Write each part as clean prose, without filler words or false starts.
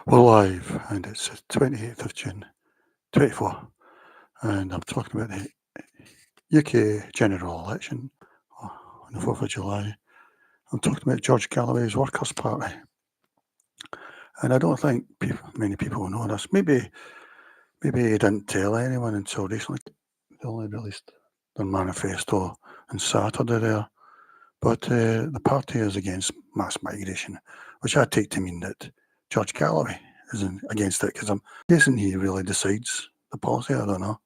We're live, and it's the 28th of June 24, and I'm talking about the UK general election on the 4th of July. I'm talking about George Galloway's Workers' Party, and I don't think many people know this. Maybe he didn't tell anyone until recently. They only released their manifesto on Saturday there. But the party is against mass migration, which I take to mean that George Galloway is against it, because I'm guessing he really decides the policy. I don't know.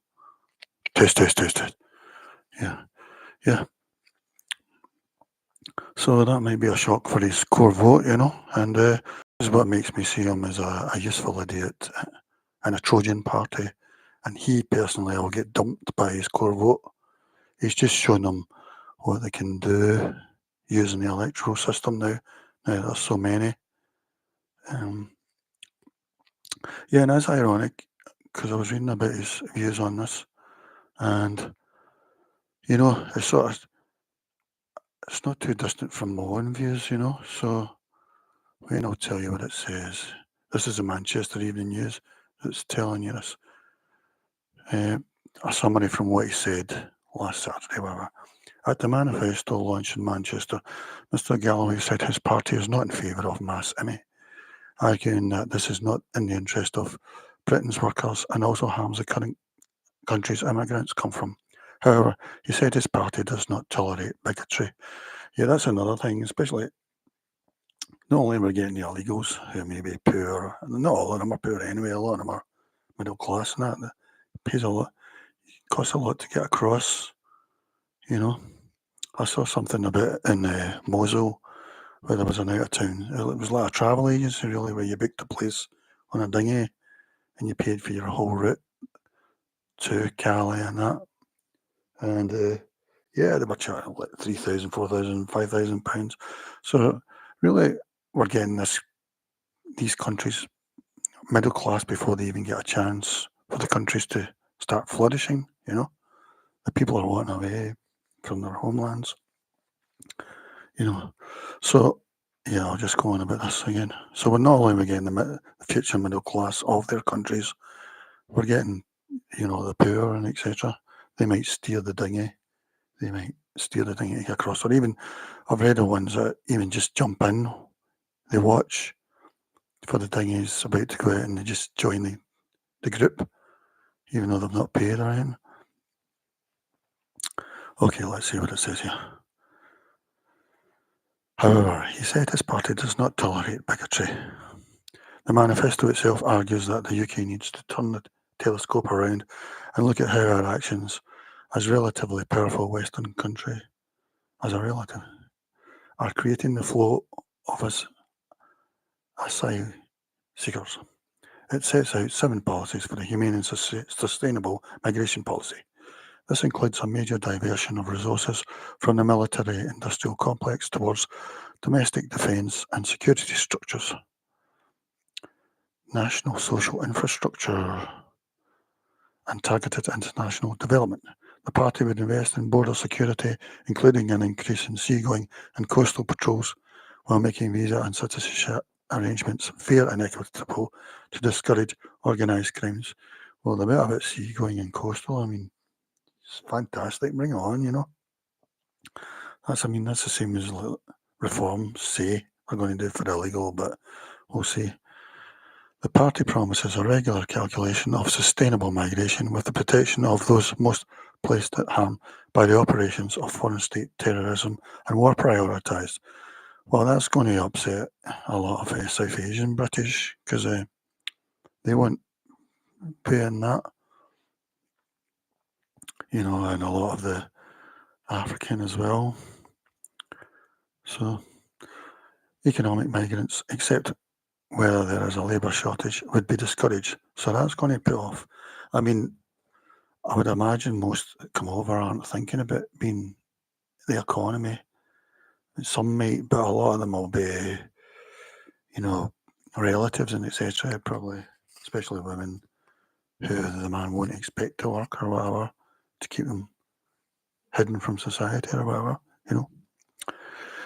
Test. Yeah. So that might be a shock for his core vote, and this is what makes me see him as a useful idiot and a Trojan party. And he personally will get dumped by his core vote. He's just shown them what they can do using the electoral system now. Now there's so many. Yeah, and it's ironic because I was reading about his views on this, and it's it's not too distant from my own views, So I'll tell you what it says. This is the Manchester Evening News that's telling you this. A summary from what he said last Saturday, whatever. At the manifesto launch in Manchester, Mr. Galloway said his party is not in favour of mass immy, arguing that this is not in the interest of Britain's workers and also harms the current countries immigrants come from. However, he said his party does not tolerate bigotry. Yeah, that's another thing, especially not only we're getting the illegals who may be poor, not all of them are poor anyway, a lot of them are middle class and that pays a lot, costs a lot to get across, I saw something about in Mosul where there was an out of town, it was like a travel agency really, where you booked a place on a dinghy and you paid for your whole route to Cali and that. And they were charging like £3,000, £4,000, £5,000. So really, we're getting these countries middle class before they even get a chance for the countries to start flourishing. The people are wanting away from their homelands. So yeah, I'll just go on about this again. So we're not only getting the future middle class of their countries, we're getting the poor and etc. They might steer the dinghy. They might steer the dinghy to get across. Or even, I've read of ones that even just jump in. They watch for the dinghy's about to go out and they just join the group, even though they've not paid or anything. Okay, let's see what it says here. However, he said his party does not tolerate bigotry. The manifesto itself argues that the UK needs to turn the telescope around and look at how our actions as relatively powerful Western country, as a relative, are creating the flow of asylum seekers. It sets out 7 policies for the humane and sustainable migration policy. This includes a major diversion of resources from the military-industrial complex towards domestic defence and security structures, national social infrastructure, and targeted international development. The party would invest in border security, including an increase in seagoing and coastal patrols, while making visa and citizenship arrangements fair and equitable to discourage organised crimes. Well, the bit about seagoing and coastal, it's fantastic. Bring it on, That's the same as reform say they're going to do for illegal, but we'll see. The party promises a regular calculation of sustainable migration with the protection of those most placed at harm by the operations of foreign state terrorism and war prioritised. Well, that's going to upset a lot of South Asian British because they won't pay in that, and a lot of the African as well. So economic migrants, except where there is a labour shortage, would be discouraged. So that's going to put off. I would imagine most that come over aren't thinking about being the economy. Some might, but a lot of them will be, relatives and etc. Probably, especially women who the man won't expect to work or whatever, to keep them hidden from society or whatever.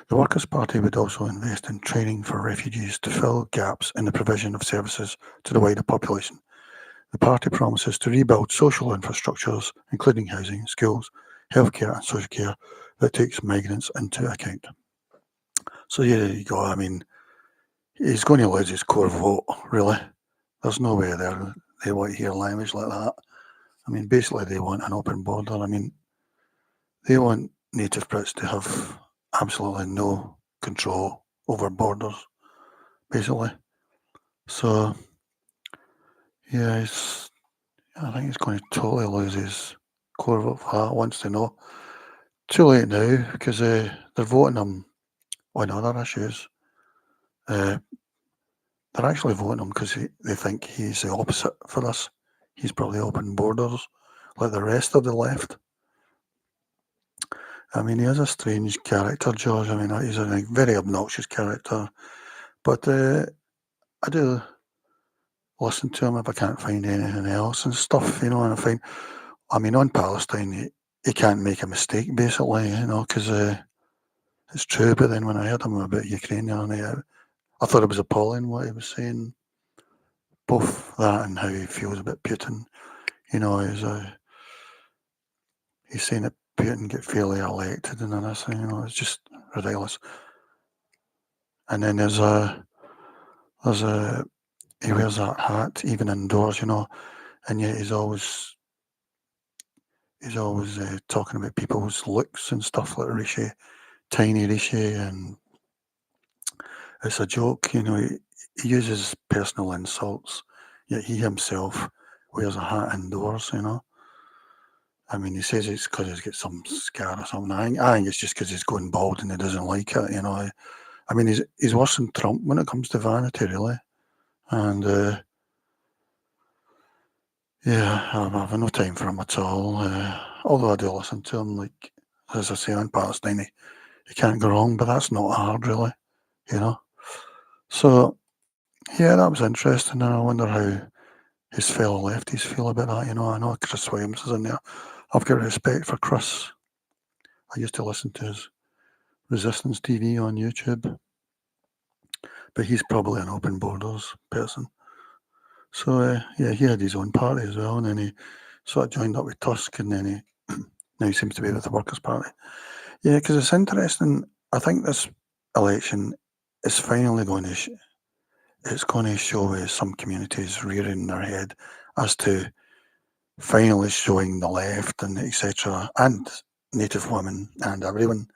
The Workers' Party would also invest in training for refugees to fill gaps in the provision of services to the wider population. The party promises to rebuild social infrastructures, including housing, schools, healthcare and social care, that takes migrants into account. So yeah, there you go. I mean, he's going to lose his core vote, really. There's no way they want to hear language like that. I mean, basically they want an open border. I mean, they want native Brits to have absolutely no control over borders, basically. So yeah, I think he's going to totally lose his core vote for that once they know. Too late now, because they're voting him on other issues. They're actually voting him because they think he's the opposite for this. He's probably open borders, like the rest of the left. I mean, he is a strange character, George. I mean, he's a very obnoxious character. But I do listen to him if I can't find anything else and stuff, and I mean, on Palestine, he can't make a mistake, basically, because it's true. But then when I heard him about Ukraine the other night, I thought it was appalling what he was saying. Both that and how he feels about Putin. He's saying that Putin get fairly elected and this, it's just ridiculous. And then there's he wears that hat even indoors, and yet he's always talking about people's looks and stuff like Rishi, tiny Rishi, and it's a joke, he uses personal insults, yet he himself wears a hat indoors, I mean, he says it's because he's got some scar or something. I think it's just because he's going bald and he doesn't like it, I mean, he's worse than Trump when it comes to vanity, really. And yeah, I'm having no time for him at all. Although I do listen to him, like, as I say, on Palestine, he can't go wrong, but that's not hard, really, So, yeah, that was interesting, and I wonder how his fellow lefties feel about that. I know Chris Williams is in there. I've got respect for Chris. I used to listen to his Resistance TV on YouTube, but he's probably an open borders person. So, yeah, he had his own party as well, and then he sort of joined up with Tusk, and then now he seems to be with the Workers' Party. Yeah, because it's interesting. I think this election is finally going to it's going to show some communities rearing their head as to finally showing the left and etc. and Native women and everyone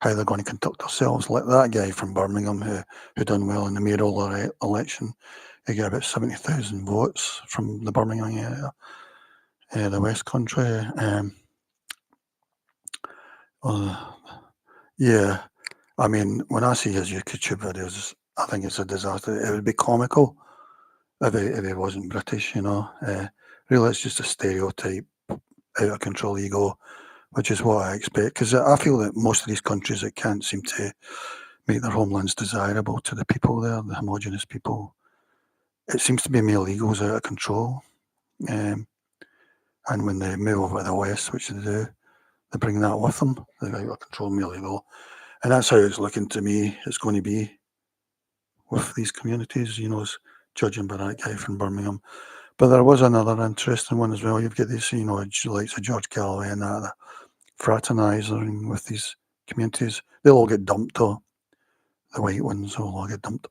how they're going to conduct themselves. Like that guy from Birmingham who done well in the mayoral election. He got about 70,000 votes from the Birmingham area, the West Country. Yeah, I mean, when I see his YouTube videos, I think it's a disaster. It would be comical if he wasn't British, really, it's just a stereotype, out of control ego, which is what I expect. Because I feel that most of these countries that can't seem to make their homelands desirable to the people there, the homogenous people, it seems to be male egos out of control. And when they move over to the West, which they do, they bring that with them. They're out of control male ego. And that's how it's looking to me. It's going to be with these communities, judging by that guy from Birmingham. But there was another interesting one as well. You've got this, like George Galloway and that, fraternising with these communities. They'll all get dumped, though. The white ones will all get dumped.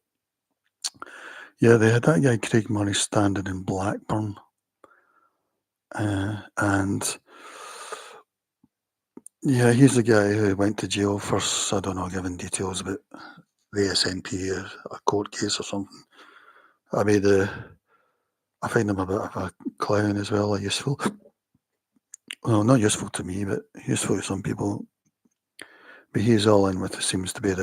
Yeah, they had that guy, Craig Murray, standing in Blackburn. And yeah, he's the guy who went to jail for, I don't know, giving details about the SNP, a court case or something. I find him a bit of a clown as well, useful. Well, not useful to me, but useful to some people. But he's all in with it, seems to be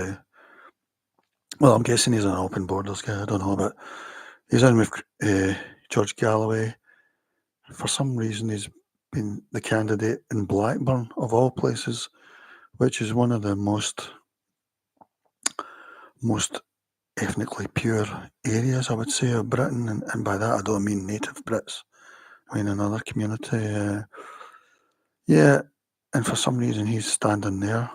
well, I'm guessing he's an open borders guy, I don't know, but he's in with George Galloway. For some reason, he's been the candidate in Blackburn, of all places, which is one of the most ethnically pure areas, I would say, of Britain. And by that, I don't mean native Brits. I mean another community. Yeah, and for some reason, he's standing there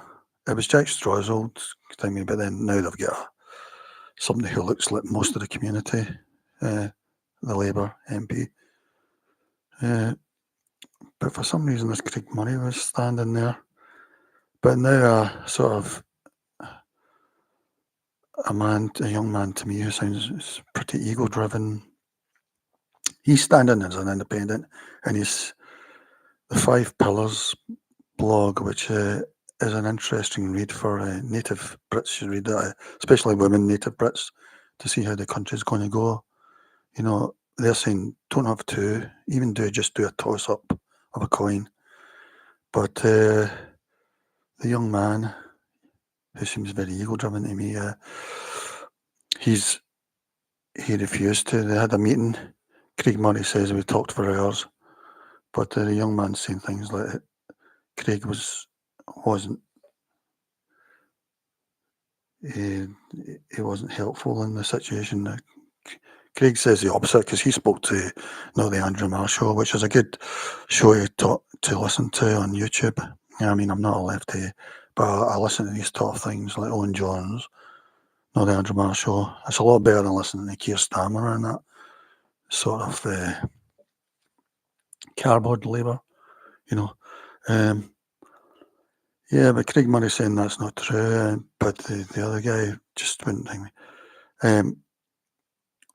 it was Jack Straw's old thing, but then now they've got somebody who looks like most of the community, the Labour MP. But for some reason, this Craig Murray was standing there. But now, sort of a young man to me who sounds pretty ego-driven. He's standing as an independent, and he's the 5 Pillars blog, which is an interesting read for native Brits. You read that, especially women native Brits, to see how the country's going to go. You know, they're saying don't have two, even just do a toss-up of a coin. But the young man, who seems very ego-driven to me, he refused to. They had a meeting. Craig Murray says we talked for hours, but the young man's saying things like Craig wasn't he wasn't helpful in the situation. Craig says the opposite because he spoke to the Andrew Marr show, which is a good show to listen to on YouTube. I mean, I'm not a lefty, but I listen to these top things like Owen Jones, the Andrew Marr show. It's a lot better than listening to Keir Starmer and that sort of cardboard Labour, Yeah, but Craig Murray saying that's not true, but the other guy just wouldn't think me.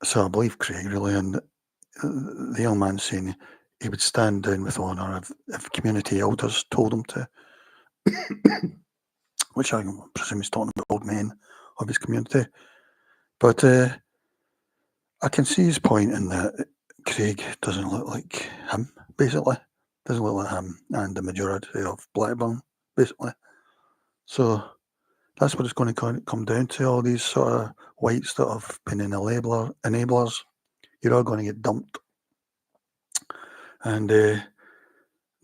So I believe Craig really, and the young man saying he would stand down with honour if community elders told him to, which I presume he's talking about old men of his community. But I can see his point in that Craig doesn't look like him, basically. Doesn't look like him and the majority of Blackburn, basically. So that's what it's going to come down to. All these sort of whites that have been enablers, you're all going to get dumped. And the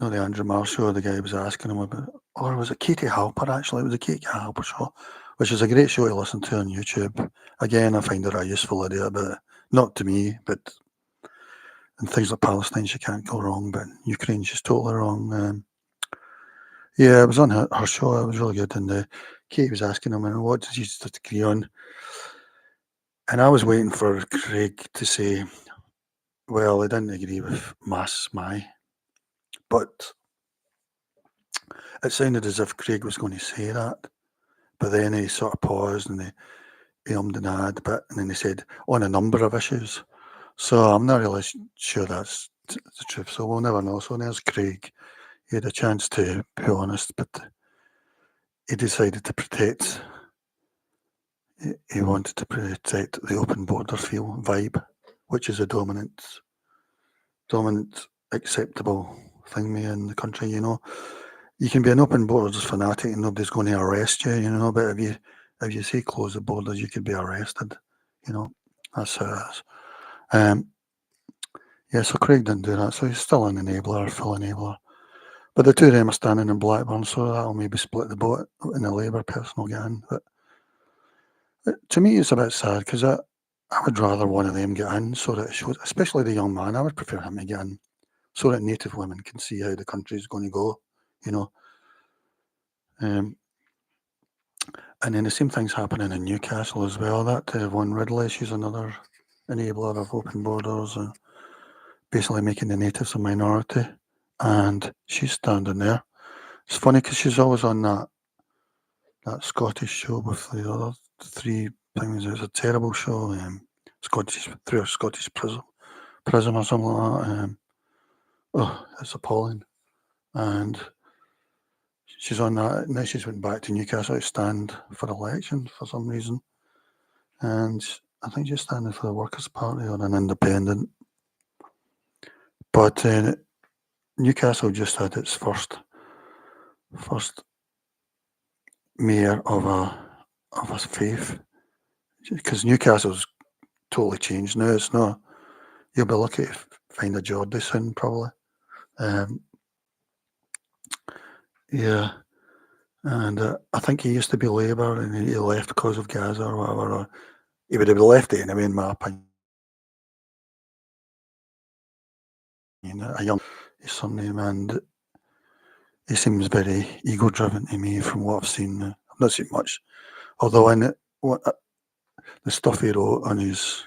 Andrew Marr show, the guy was asking him about, or was it Katie Halper actually? It was a Katie Halper show, which is a great show to listen to on YouTube. Again, I find her a useful idiot, but not to me, but in things like Palestine, she can't go wrong, but Ukraine, she's totally wrong. Yeah, it was on her show. It was really good. And Katie was asking him, what did you agree on? And I was waiting for Craig to say, well, I didn't agree with Mass My, but it sounded as if Craig was going to say that. But then he sort of paused and he ummed and ahed a bit, and then he said, on a number of issues. So I'm not really sure that's the truth. So we'll never know. So there's Craig. He had a chance to be honest, but he decided to protect. He wanted to protect the open border feel vibe, which is a dominant, acceptable thing in the country. You can be an open borders fanatic and nobody's going to arrest you. But if you say close the borders, you could be arrested. That's how it is. Yeah, so Craig didn't do that, so he's still an enabler, full enabler. But the two of them are standing in Blackburn, so that'll maybe split the vote in the Labour person will get in. But to me, it's a bit sad because I would rather one of them get in so that it shows, especially the young man, I would prefer him to get in so that native women can see how the country's going to go, And then the same thing's happening in Newcastle as well. That One Ridley, she's another enabler of open borders and basically making the natives a minority. And she's standing there. It's funny because she's always on that Scottish show with the other 3 things. It's a terrible show. Through a Scottish prism or something like that. It's appalling. And she's on that. Now she's went back to Newcastle to stand for election for some reason. And I think she's standing for the Workers' Party or an independent. But Newcastle just had its first mayor of a faith, because Newcastle's totally changed now. It's not. You'll be lucky to find a Geordie soon, probably. Yeah, and I think he used to be Labour, and he left because of Gaza or whatever. Or he would have left it anyway, in my opinion. A young, his surname, and he seems very ego-driven to me from what I've seen. not seen much. Although in it, the stuff he wrote on his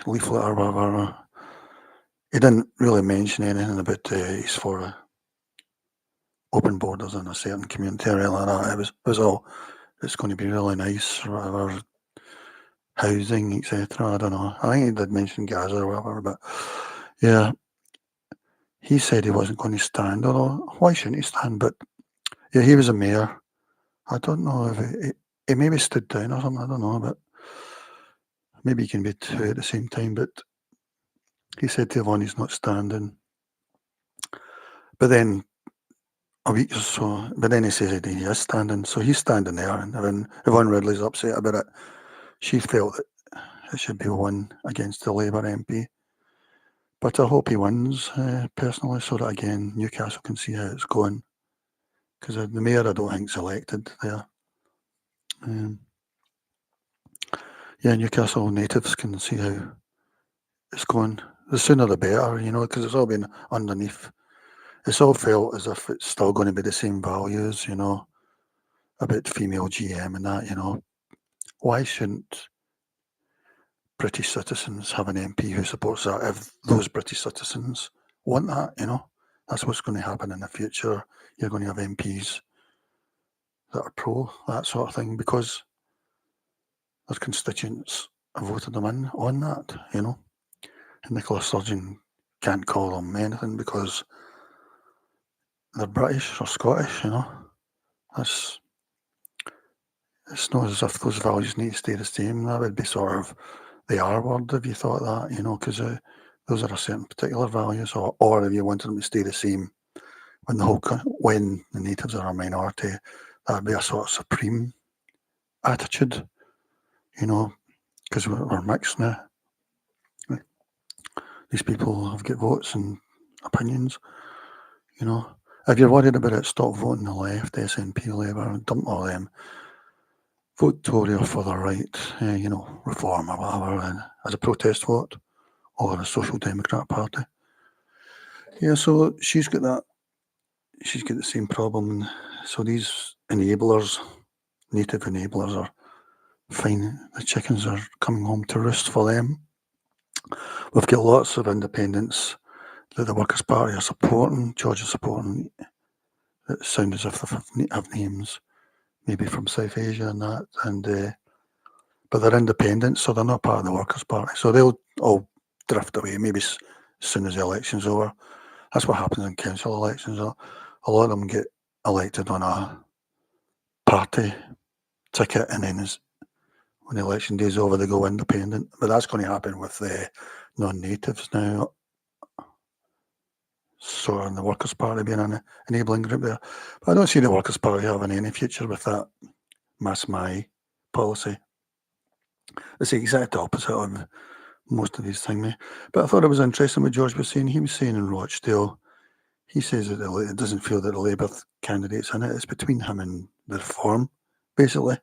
leaflet or whatever, he didn't really mention anything about he's for open borders in a certain community or anything like that. It was all, it's going to be really nice or whatever, housing, etc. I don't know. I think he did mention Gaza or whatever, but yeah, he said he wasn't going to stand, although why shouldn't he stand? But yeah, he was a mayor. I don't know if he maybe stood down or something, I don't know, but maybe he can be two at the same time, but he said to Yvonne he's not standing. But then a week or so, but then he says that he is standing, so he's standing there, and Yvonne Ridley's upset about it. She felt that it should be one against the Labour MP. But I hope he wins, personally, so that again Newcastle can see how it's going. Because the mayor, I don't think, is elected there. Yeah, Newcastle natives can see how it's going. The sooner the better, because it's all been underneath. It's all felt as if it's still going to be the same values, about female GM and that, Why shouldn't British citizens have an MP who supports that if those British citizens want that, That's what's going to happen in the future. You're going to have MPs that are pro that sort of thing because their constituents have voted them in on that, And Nicola Sturgeon can't call them anything because they're British or Scottish, It's not as if those values need to stay the same. That would be sort of the R word if you thought that, because those are a certain particular values, or if you wanted them to stay the same when when the natives are a minority, that'd be a sort of supreme attitude, because we're mixed now. These people have got votes and opinions, If you're worried about it, stop voting the left, SNP, Labour, dump all them. Vote Tory or further right, Reform or whatever, as a protest vote, or a Social Democrat Party. Yeah, so she's got the same problem. So these enablers, native enablers, are fine. The chickens are coming home to roost for them. We've got lots of independents that the Workers' Party are supporting, George is supporting, that sound as if they have names, maybe from South Asia and that, but they're independents, so they're not part of the Workers' Party. So they'll all drift away, maybe as soon as the election's over. That's what happens in council elections. A lot of them get elected on a party ticket, and then when the election day is over, they go independent. But that's going to happen with the non-natives now, sort of in the Workers' Party being an enabling group there. But I don't see the Workers' Party having any future with that Mass My policy. It's the exact opposite of most of these things. But I thought it was interesting what George was saying. He was saying in Rochdale, he says that it doesn't feel that the Labour candidate's in it. It's between him and the Reform, basically.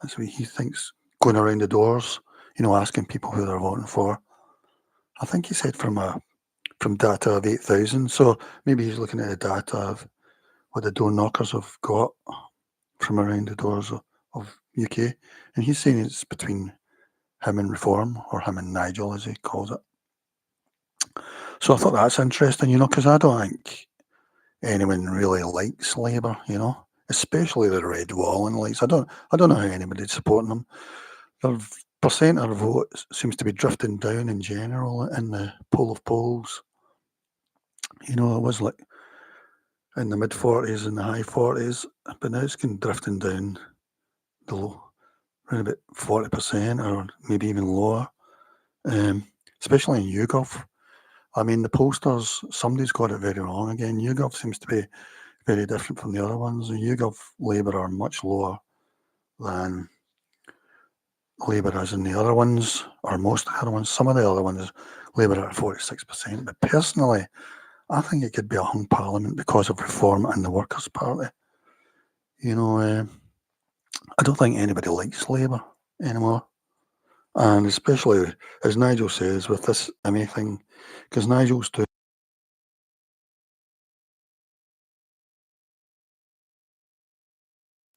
That's what he thinks, going around the doors, asking people who they're voting for. I think he said from data of 8,000. So maybe he's looking at the data of what the door knockers have got from around the doors of UK. And he's saying it's between him and Reform, or him and Nigel, as he calls it. So I thought that's interesting, because I don't think anyone really likes Labour, especially the Red Wall and likes. I don't know how anybody's supporting them. Their percent of vote seems to be drifting down in general in the poll of polls. It was like in the mid-40s and the high 40s, but now it's drifting down the low, around about 40% or maybe even lower, especially in YouGov. I mean, the pollsters, somebody's got it very wrong again. YouGov seems to be very different from the other ones. The YouGov Labour are much lower than Labour is in the other ones, or most of the other ones. Some of the other ones, Labour are at 46%. But personally, I think it could be a hung parliament because of Reform and the Workers' Party. I don't think anybody likes Labour anymore. And especially, as Nigel says, with this immy thing, because Nigel's too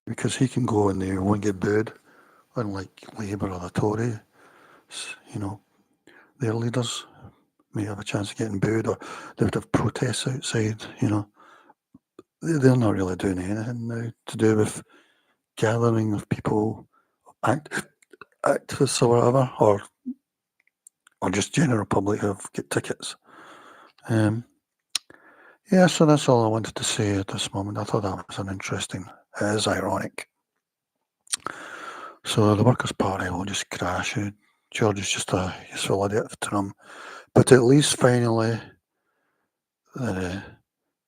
because he can go and they won't get booed, unlike Labour or the Tories. Their leaders may have a chance of getting booed, or they would have protests outside. They're not really doing anything now to do with gathering of people, activists or whatever, or just general public who have get tickets. So that's all I wanted to say at this moment. I thought that was it is ironic. So the Workers' Party will just crash. George is just a useful idiot to them. But at least finally,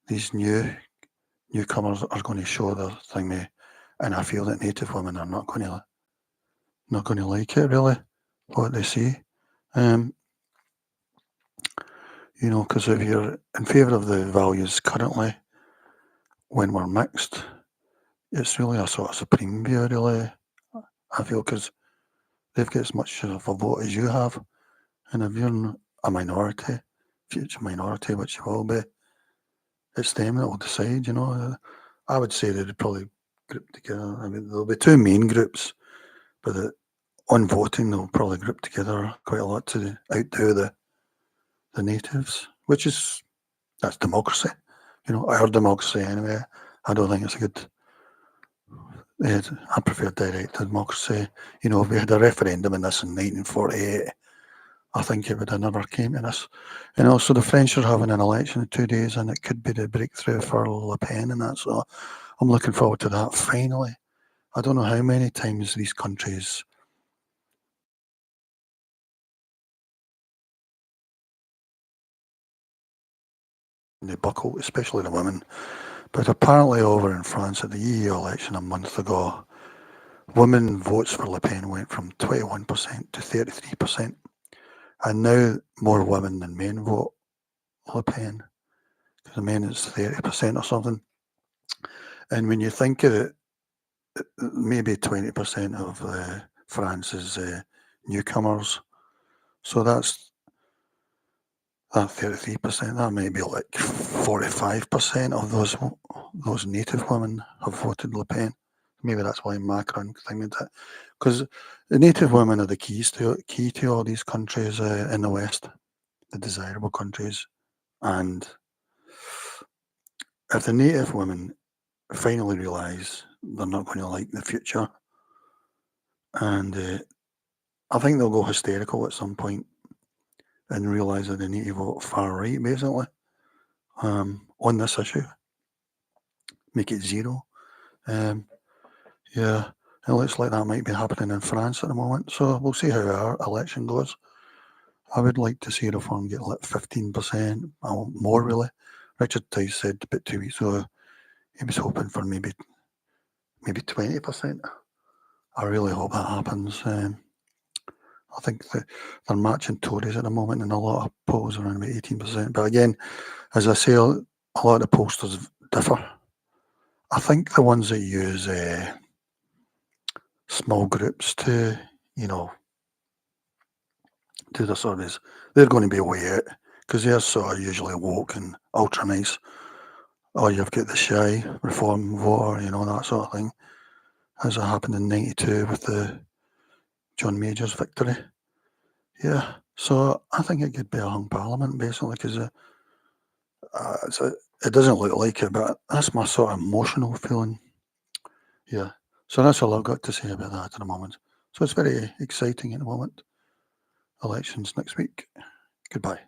these newcomers are going to show their thingy, and I feel that Native women are not going to like it really, what they see. Because if you're in favour of the values currently, when we're mixed, it's really a sort of supreme view, really, I feel, because they've got as much of a vote as you have, and if you're a minority, future minority, which you will be, it's them that will decide, I would say they'd probably group together. I mean, there'll be two main groups, but on voting, they'll probably group together quite a lot to outdo the natives, that's democracy. Our democracy anyway. I don't think it's a good. I prefer direct democracy. If we had a referendum in this in 1948, I think it would have never came to this. So the French are having an election in 2 days, and it could be the breakthrough for Le Pen and that. So I'm looking forward to that finally. I don't know how many times these countries they buckle, especially the women. But apparently over in France at the EU election a month ago, women votes for Le Pen went from 21% to 33%. And now more women than men vote Le Pen. The men is 30% or something. And when you think of it, maybe 20% of France is newcomers. So that's that 33%. That may be like 45% of those native women have voted Le Pen. Maybe that's why Macron thinking that, because the native women are the key to all these countries in the West, the desirable countries, and if the native women finally realise they're not going to like the future, and I think they'll go hysterical at some point and realise that they need to vote far right, basically, on this issue, make it zero. Yeah, it looks like that might be happening in France at the moment. So we'll see how our election goes. I would like to see reform get like 15%, more really. Richard Tice said about 2 weeks ago he was hoping for maybe 20%. I really hope that happens. I think they're matching Tories at the moment, and a lot of polls around about 18%. But again, as I say, a lot of the pollsters differ. I think the ones that use small groups to, do the surveys, they're going to be way out because they're sort of usually woke and ultra nice. Or you've got the shy reform voter, that sort of thing, as it happened in '92 with the John Major's victory. Yeah, so I think it could be a hung parliament basically because it doesn't look like it, but that's my sort of emotional feeling. Yeah, so that's all I've got to say about that at the moment. So it's very exciting at the moment. Elections next week. Goodbye.